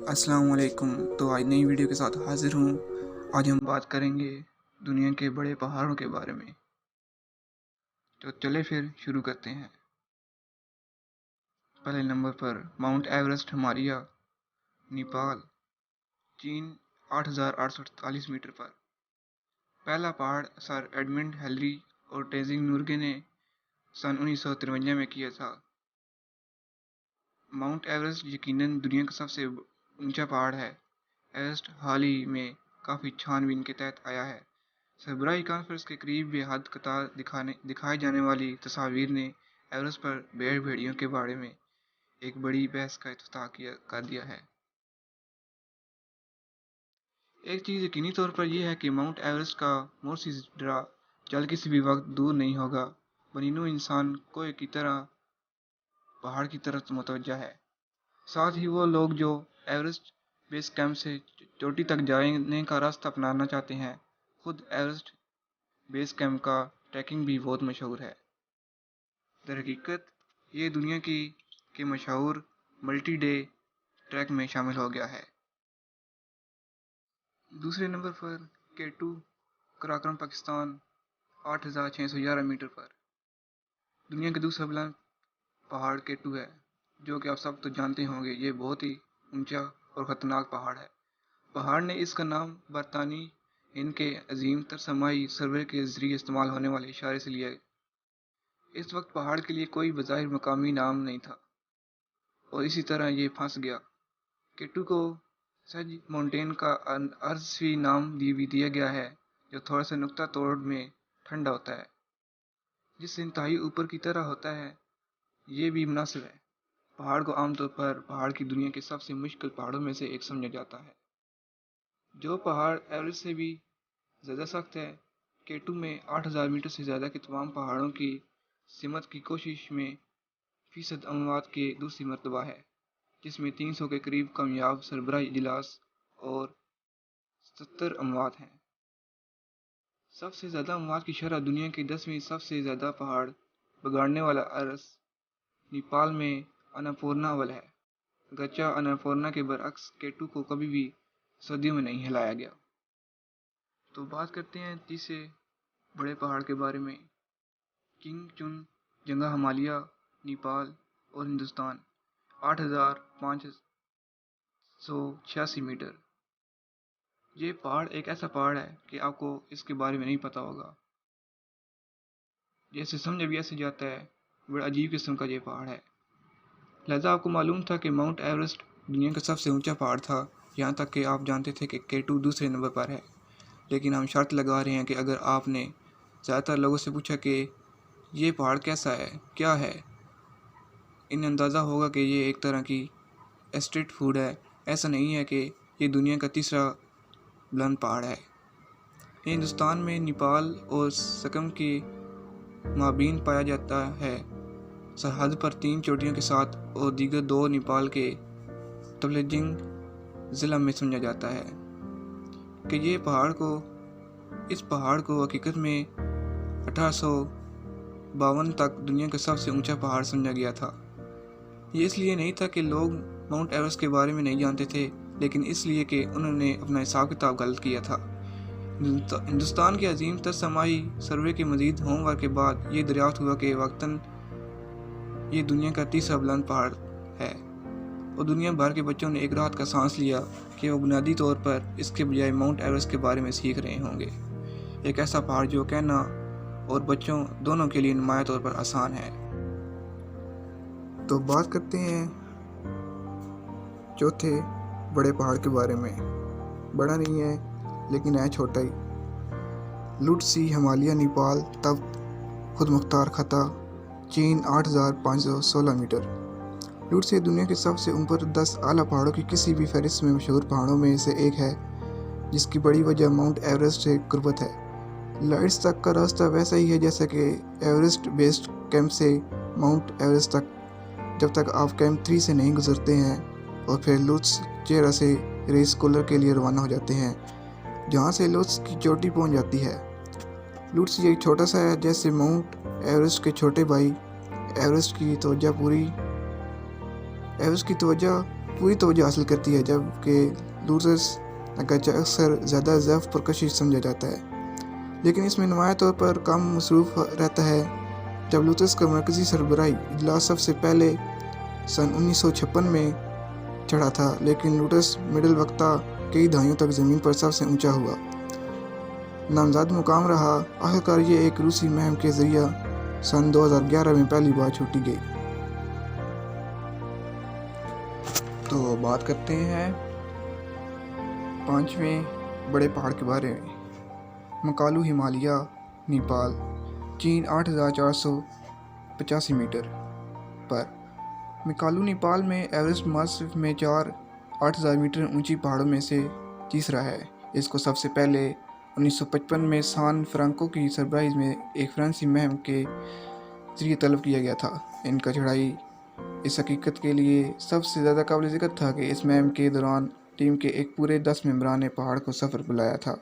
अस्सलाम वालेकुम। तो आज नई वीडियो के साथ हाजिर हूँ। आज हम बात करेंगे दुनिया के बड़े पहाड़ों के बारे में। तो चले फिर शुरू करते हैं। पहले नंबर पर माउंट एवरेस्ट हिमालय, नेपाल, चीन 8,848 मीटर पर। पहला पहाड़ सर एडमंड हिलरी और तेजिंग नोर्गे ने सन 1953 में किया था। माउंट एवरेस्ट यकीनन दुनिया का सबसे ऊंचा पहाड़ है। एवरेस्ट हाल ही में काफ़ी छानबीन के तहत आया है। सरबराही कॉन्फ्रेंस के करीब बेहद कतार दिखाए जाने वाली तस्वीर ने एवरेस्ट पर भेड़ियों के बारे में एक बड़ी बहस का इफ्तिताह कर दिया है। एक चीज़ यकीनी तौर पर यह है कि माउंट एवरेस्ट का मोर्सी ड्रा जल किसी भी वक्त दूर नहीं होगा। बनीनो इंसान कोई की तरह पहाड़ की तरफ मुतवज्जा है। साथ ही वो लोग जो एवरेस्ट बेस कैंप से चोटी तक जाने का रास्ता अपनाना चाहते हैं। खुद एवरेस्ट बेस कैंप का ट्रैकिंग भी बहुत मशहूर है। दरहकीकत ये दुनिया के मशहूर मल्टी डे ट्रैक में शामिल हो गया है। दूसरे नंबर पर K2 कराकरम पाकिस्तान 8,611 मीटर पर। दुनिया का दूसरा बुलंद पहाड़ K2 है, जो कि आप सब तो जानते होंगे। ये बहुत ही ऊंचा और ख़तरनाक पहाड़ है। पहाड़ ने इसका नाम बरतानी इनके अजीम तरसमाई सर्वे के जरिए इस्तेमाल होने वाले इशारे से लिया। इस वक्त पहाड़ के लिए कोई बज़ाहिर मकामी नाम नहीं था और इसी तरह ये फंस गया। K2 को सज माउंटेन का अर्जवी नाम भी दिया गया है, जो थोड़ा सा नुक्ता तोड़ में ठंडा होता है, जिससे इंतहाई ऊपर की तरह होता है। ये भी मुनासिब है। पहाड़ को आमतौर पर पहाड़ की दुनिया के सबसे मुश्किल पहाड़ों में से एक समझा जाता है। जो पहाड़ एवरेस्ट से भी ज़्यादा सख्त है। K2 में 8,000 मीटर से ज़्यादा के तमाम पहाड़ों की सिमत की कोशिश में फीसद अमवात के दूसरी मरतबा है, जिसमें 300 के करीब कामयाब सरबराही इजलास और 70 अमवात हैं। सबसे ज़्यादा अमवात की शरह दुनिया के 10वें सबसे ज़्यादा पहाड़ बिगाड़ने वाला अरस नेपाल में अन्नपूर्णा अव्वल है। गच्चा अन्नपूर्णा के बरअक्स K2 को कभी भी सदियों में नहीं हिलाया गया। तो बात करते हैं तीसरे बड़े पहाड़ के बारे में। किंगचुन जंगा हिमालय, नेपाल और हिंदुस्तान 8,586 मीटर। ये पहाड़ एक ऐसा पहाड़ है कि आपको इसके बारे में नहीं पता होगा। जैसे समझ भी ऐसे जाता है, बड़ा अजीब किस्म का ये पहाड़ है। लिहाजा आपको मालूम था कि माउंट एवरेस्ट दुनिया का सबसे ऊंचा पहाड़ था, यहाँ तक कि आप जानते थे कि K2 दूसरे नंबर पर है। लेकिन हम शर्त लगा रहे हैं कि अगर आपने ज़्यादातर लोगों से पूछा कि ये पहाड़ कैसा है, क्या है, इन्हें अंदाज़ा होगा कि ये एक तरह की स्ट्रीट फूड है। ऐसा नहीं है कि ये दुनिया का तीसरा बुलंद पहाड़ है। हिंदुस्तान में नेपाल और सिक्किम के माबीन पाया जाता है। सरहद पर 3 चोटियों के साथ और दीगर 2 नेपाल के तबलेजिंग ज़िला में समझा जाता है कि इस पहाड़ को हकीकत में 1852 तक दुनिया का सबसे ऊंचा पहाड़ समझा गया था। ये इसलिए नहीं था कि लोग माउंट एवरेस्ट के बारे में नहीं जानते थे, लेकिन इसलिए कि उन्होंने अपना हिसाब किताब गलत किया था। हिंदुस्तान के अजीम तरसमाही सर्वे के मजीद होमवर्क के बाद ये दरियाफ्त हुआ कि वक्तन ये दुनिया का तीसरा बुलंद पहाड़ है, और दुनिया भर के बच्चों ने एक राहत का सांस लिया कि वो बुनियादी तौर पर इसके बजाय माउंट एवरेस्ट के बारे में सीख रहे होंगे। एक ऐसा पहाड़ जो कहना और बच्चों दोनों के लिए नुमाया तौर पर आसान है। तो बात करते हैं चौथे बड़े पहाड़ के बारे में। बड़ा नहीं है लेकिन है छोटा ही। लुटसी हिमालय, नेपाल, तब खुद मुख्तार खता, चीन 8,516 मीटर। लुटसी दुनिया के सबसे ऊपर 10 आला पहाड़ों की किसी भी फहरिस्त में मशहूर पहाड़ों में से एक है, जिसकी बड़ी वजह माउंट एवरेस्ट से कुर्बत है। लाइट्स तक का रास्ता वैसा ही है जैसा कि एवरेस्ट बेस कैंप से माउंट एवरेस्ट तक, जब तक आप कैंप 3 से नहीं गुजरते हैं और फिर लुत्स चेहरा से रेस कूलर के लिए रवाना हो जाते हैं, जहाँ से लुत्स की चोटी पहुँच जाती है। लुत्स एक छोटा सा है, जैसे माउंट एवरेस्ट के छोटे भाई। एवरेस्ट की तवज्जो پوری توجہ حاصل کرتی ہے، جبکہ لوٹس اگرچہ اکثر زیادہ ضعف پر کشش سمجھا جاتا ہے، لیکن اس میں نمایاں طور پر کم مصروف رہتا ہے۔ جب لوٹس کا مرکزی سربراہی اجلاس سب سے پہلے سن 1956 میں چڑھا تھا، لیکن لوٹس مڈل وقتہ کئی دہائیوں تک زمین پر سب سے اونچا ہوا نامزد مقام رہا۔ آخرکار یہ ایک روسی مہم کے ذریعہ سن 2011 میں پہلی بار چھوٹی گئی۔ تو بات کرتے ہیں 5ویں بڑے پہاڑ کے بارے میں۔ مکالو ہمالیہ، نیپال، چین 8485 میٹر پر۔ مکالو نیپال میں ایورسٹ ماسف میں 8000 میٹر اونچی پہاڑوں میں سے تیسرا ہے۔ اس کو سب سے پہلے 1955 میں سان فرانسسکو کی سربراہی میں ایک فرانسیسی مہم کے ذریعے طلب کیا گیا تھا۔ ان کا چڑھائی اس حقیقت کے لیے سب سے زیادہ قابل ذکر تھا کہ اس مہم کے دوران ٹیم کے ایک پورے 10 ممبران نے پہاڑ کو سفر بلایا تھا۔